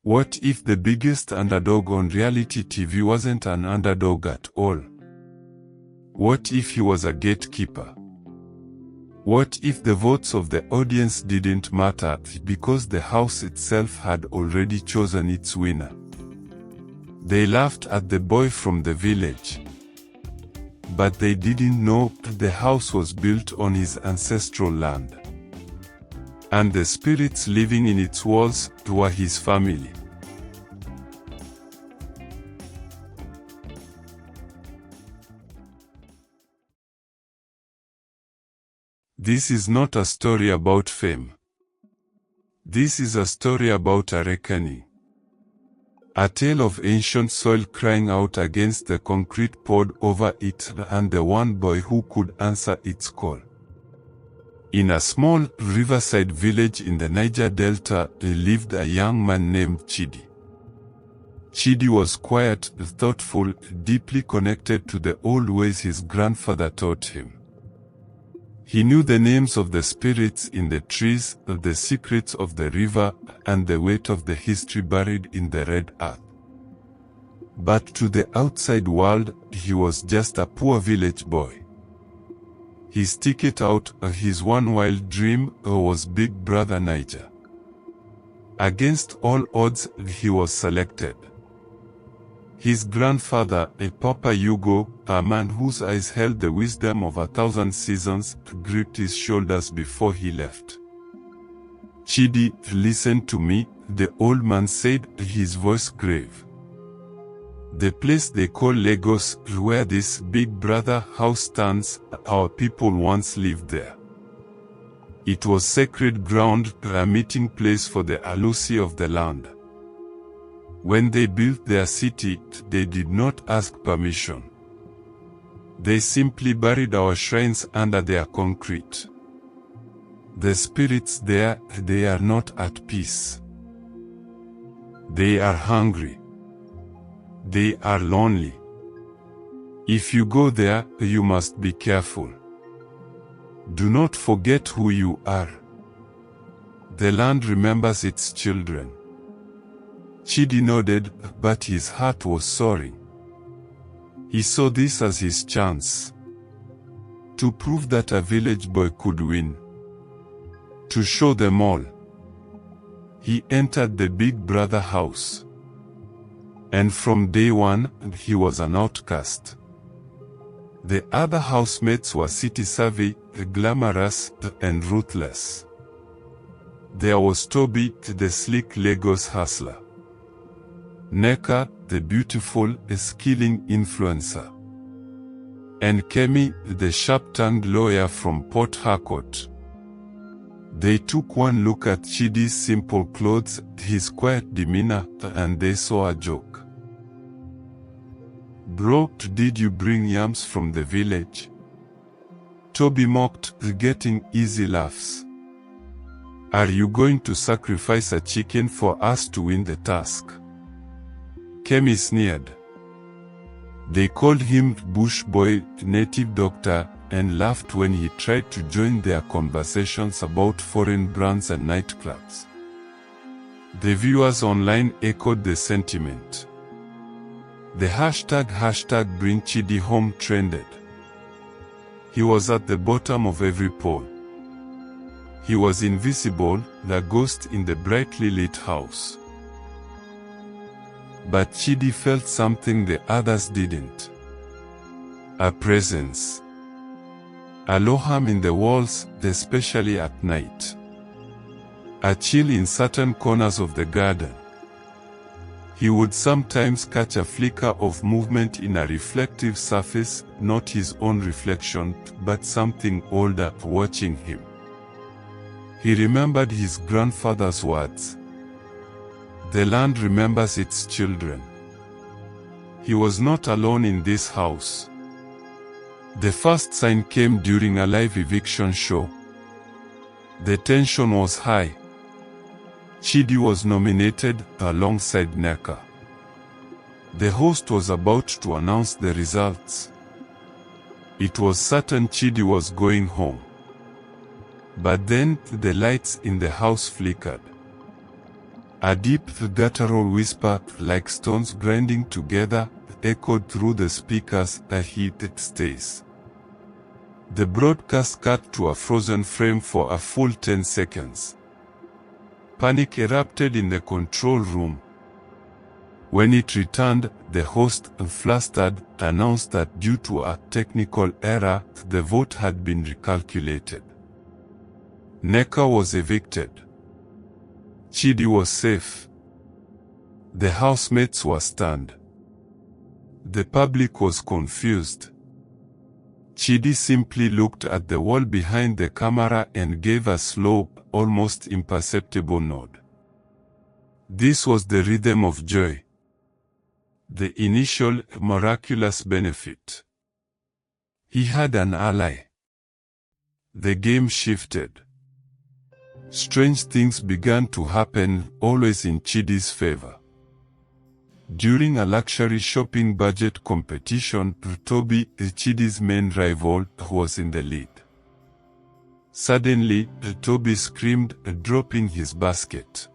What if the biggest underdog on reality TV wasn't an underdog at all? What if he was a gatekeeper? What if the votes of the audience didn't matter because the house itself had already chosen its winner? They laughed at the boy from the village. But they didn't know the house was built on his ancestral land. And the spirits living in its walls were his family. This is not a story about fame. This is a story about a reckoning. A tale of ancient soil crying out against the concrete poured over it and the one boy who could answer its call. In a small riverside village in the Niger Delta lived a young man named Chidi. Chidi was quiet, thoughtful, deeply connected to the old ways his grandfather taught him. He knew the names of the spirits in the trees, the secrets of the river, and the weight of the history buried in the red earth. But to the outside world, he was just a poor village boy. His ticket out, his one wild dream, was Big Brother Naija. Against all odds, he was selected. His grandfather, Papa Hugo, a man whose eyes held the wisdom of 1,000 seasons, gripped his shoulders before he left. "Chidi, listen to me," the old man said, his voice grave. "The place they call Lagos, where this Big Brother house stands, our people once lived there. It was sacred ground, a meeting place for the Alusi of the land. When they built their city, they did not ask permission. They simply buried our shrines under their concrete. The spirits there, they are not at peace. They are hungry. They are lonely. If you go there, you must be careful. Do not forget who you are. The land remembers its children." Chidi nodded, but his heart was soaring. He saw this as his chance to prove that a village boy could win. To show them all. He entered the Big Brother house. And from day one, he was an outcast. The other housemates were city-savvy, glamorous, and ruthless. There was Toby, the sleek Lagos hustler. Neka, the beautiful, skilling influencer. And Kemi, the sharp-tongued lawyer from Port Harcourt. They took one look at Chidi's simple clothes, his quiet demeanor, and they saw a joke. "Bro, did you bring yams from the village?" Toby mocked, getting easy laughs. "Are you going to sacrifice a chicken for us to win the task?" Kemi sneered. They called him Bush Boy, native doctor, and laughed when he tried to join their conversations about foreign brands and nightclubs. The viewers online echoed the sentiment. The hashtag Bring Chidi Home trended. He was at the bottom of every poll. He was invisible, the ghost in the brightly lit house. But Chidi felt something the others didn't. A presence. A low hum in the walls, especially at night. A chill in certain corners of the garden. He would sometimes catch a flicker of movement in a reflective surface, not his own reflection, but something older watching him. He remembered his grandfather's words. The land remembers its children. He was not alone in this house. The first sign came during a live eviction show. The tension was high. Chidi was nominated alongside Neka. The host was about to announce the results. It was certain Chidi was going home. But then the lights in the house flickered. A deep guttural whisper, like stones grinding together, echoed through the speakers as he stays. The broadcast cut to a frozen frame for a full 10 seconds. Panic erupted in the control room. When it returned, the host, flustered, announced that due to a technical error, the vote had been recalculated. Neka was evicted. Chidi was safe. The housemates were stunned. The public was confused. Chidi simply looked at the wall behind the camera and gave a slow, almost imperceptible nod. This was the rhythm of joy. The initial, miraculous benefit. He had an ally. The game shifted. Strange things began to happen, always in Chidi's favor. During a luxury shopping budget competition, Toby, Chidi's main rival, was in the lead. Suddenly, Toby screamed, dropping his basket.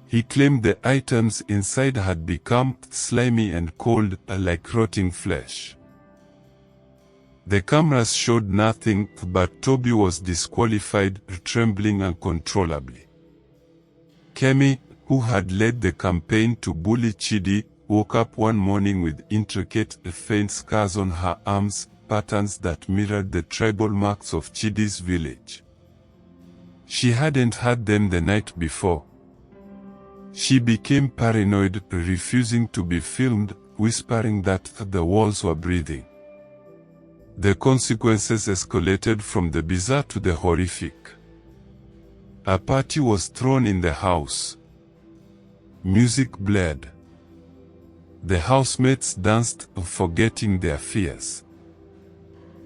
He claimed the items inside had become slimy and cold, like rotting flesh. The cameras showed nothing, but Toby was disqualified, trembling uncontrollably. Kemi, who had led the campaign to bully Chidi, woke up one morning with intricate, faint scars on her arms, patterns that mirrored the tribal marks of Chidi's village. She hadn't had them the night before. She became paranoid, refusing to be filmed, whispering that the walls were breathing. The consequences escalated from the bizarre to the horrific. A party was thrown in the house. Music blared. The housemates danced, forgetting their fears.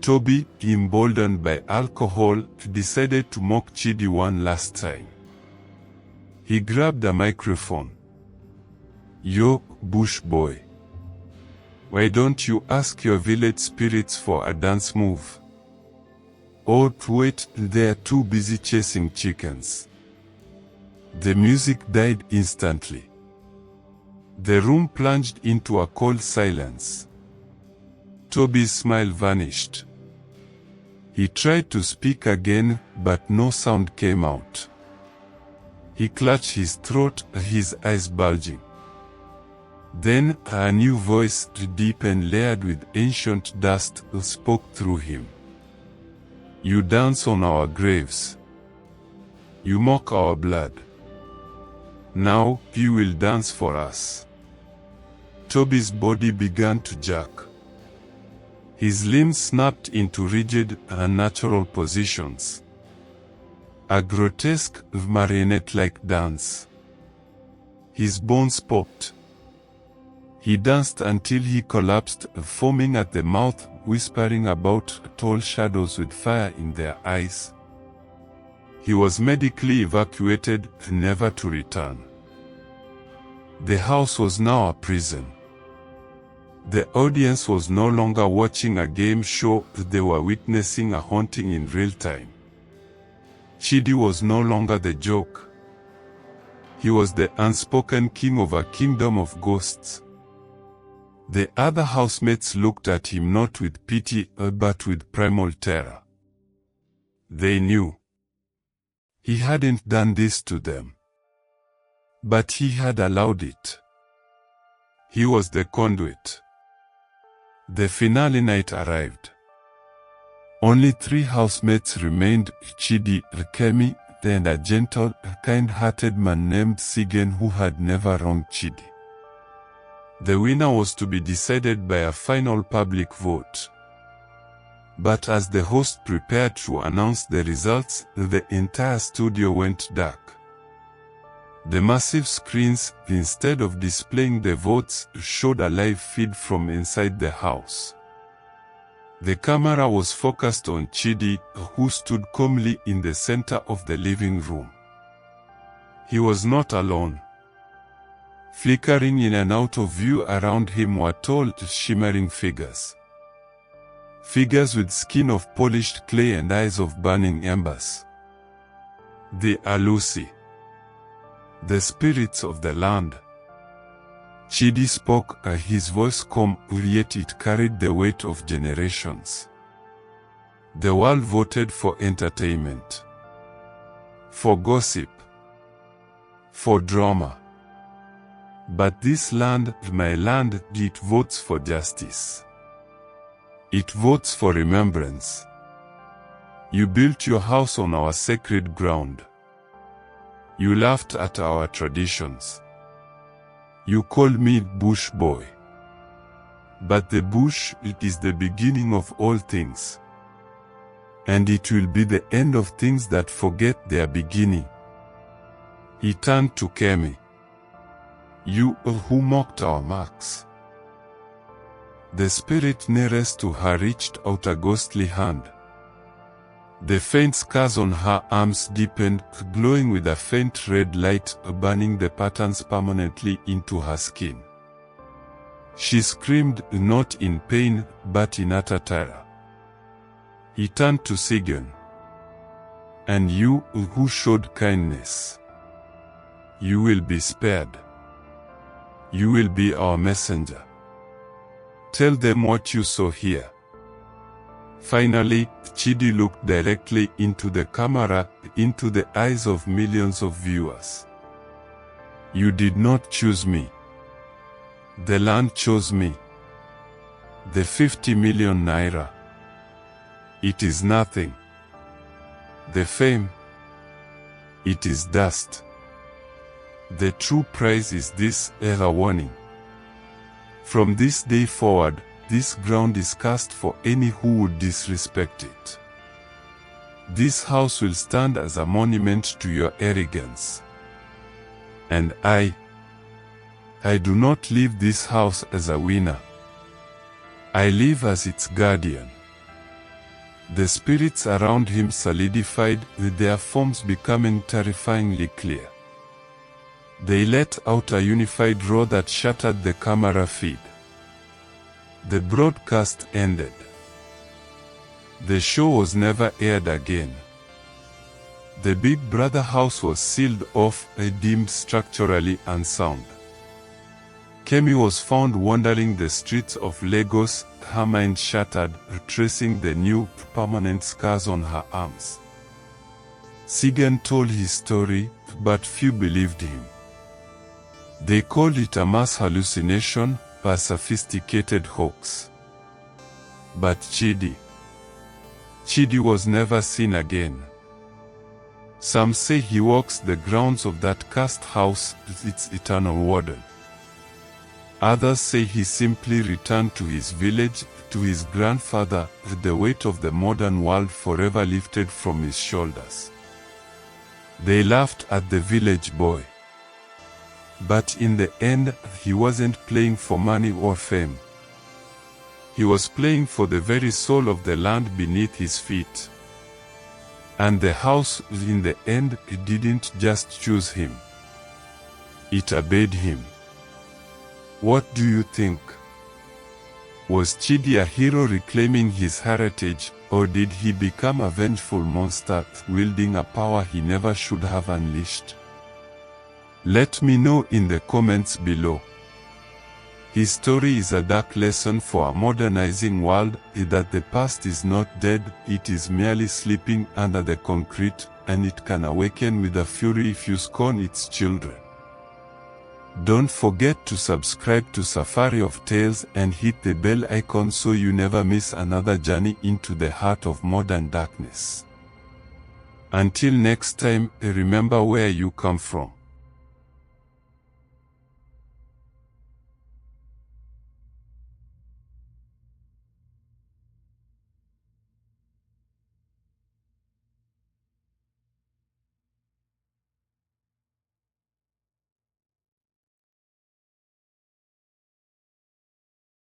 Toby, emboldened by alcohol, decided to mock Chidi one last time. He grabbed a microphone. "Yo, bush boy. Why don't you ask your village spirits for a dance move? Oh, wait, they're too busy chasing chickens." The music died instantly. The room plunged into a cold silence. Toby's smile vanished. He tried to speak again, but no sound came out. He clutched his throat, his eyes bulging. Then, a new voice, deep and layered with ancient dust, spoke through him. "You dance on our graves. You mock our blood. Now, you will dance for us." Toby's body began to jerk. His limbs snapped into rigid, unnatural positions. A grotesque, marionette-like dance. His bones popped. He danced until he collapsed, foaming at the mouth, whispering about tall shadows with fire in their eyes. He was medically evacuated, never to return. The house was now a prison. The audience was no longer watching a game show, they were witnessing a haunting in real time. Chidi was no longer the joke. He was the unspoken king of a kingdom of ghosts. The other housemates looked at him not with pity, but with primal terror. They knew. He hadn't done this to them. But he had allowed it. He was the conduit. The finale night arrived. Only 3 housemates remained, Chidi, Kemi, and a gentle, kind-hearted man named Sigen who had never wronged Chidi. The winner was to be decided by a final public vote. But as the host prepared to announce the results, the entire studio went dark. The massive screens, instead of displaying the votes, showed a live feed from inside the house. The camera was focused on Chidi, who stood calmly in the center of the living room. He was not alone. Flickering in and out of view around him were tall, shimmering figures. Figures with skin of polished clay and eyes of burning embers. The Alusi. The spirits of the land. Chidi spoke, his voice calm, yet it carried the weight of generations. The world voted for entertainment, for gossip, for drama. But this land, my land, it votes for justice. It votes for remembrance. You built your house on our sacred ground. You laughed at our traditions. You called me bush boy. But the bush, it is the beginning of all things. And it will be the end of things that forget their beginning. He turned to Kemi. You who mocked our marks. The spirit nearest to her reached out a ghostly hand. The faint scars on her arms deepened, glowing with a faint red light, burning the patterns permanently into her skin. She screamed, not in pain, but in utter terror. He turned to Sigan. And you, who showed kindness, you will be spared. You will be our messenger. Tell them what you saw here. Finally, Chidi looked directly into the camera, into the eyes of millions of viewers. You did not choose me. The land chose me. The 50 million naira. It is nothing. The fame. It is dust. The true prize is this, a warning. From this day forward, this ground is cast for any who would disrespect it. This house will stand as a monument to your arrogance. And I do not leave this house as a winner. I live as its guardian. The spirits around him solidified, with their forms becoming terrifyingly clear. They let out a unified roar that shattered the camera feed. The broadcast ended. The show was never aired again. The Big Brother house was sealed off, deemed structurally unsound. Kemi was found wandering the streets of Lagos, her mind shattered, tracing the new, permanent scars on her arms. Sigan told his story, but few believed him. They called it a mass hallucination, a sophisticated hoax. But Chidi was never seen again. Some say he walks the grounds of that cursed house, its eternal warden. Others say he simply returned to his village, to his grandfather, with the weight of the modern world forever lifted from his shoulders. They laughed at the village boy. But in the end, he wasn't playing for money or fame. He was playing for the very soul of the land beneath his feet. And the house, in the end, didn't just choose him. It obeyed him. What do you think? Was Chidi a hero reclaiming his heritage, or did he become a vengeful monster, wielding a power he never should have unleashed? Let me know in the comments below. His story is a dark lesson for a modernizing world, that the past is not dead, it is merely sleeping under the concrete, and it can awaken with a fury if you scorn its children. Don't forget to subscribe to Safari of Tales and hit the bell icon so you never miss another journey into the heart of modern darkness. Until next time, remember where you come from.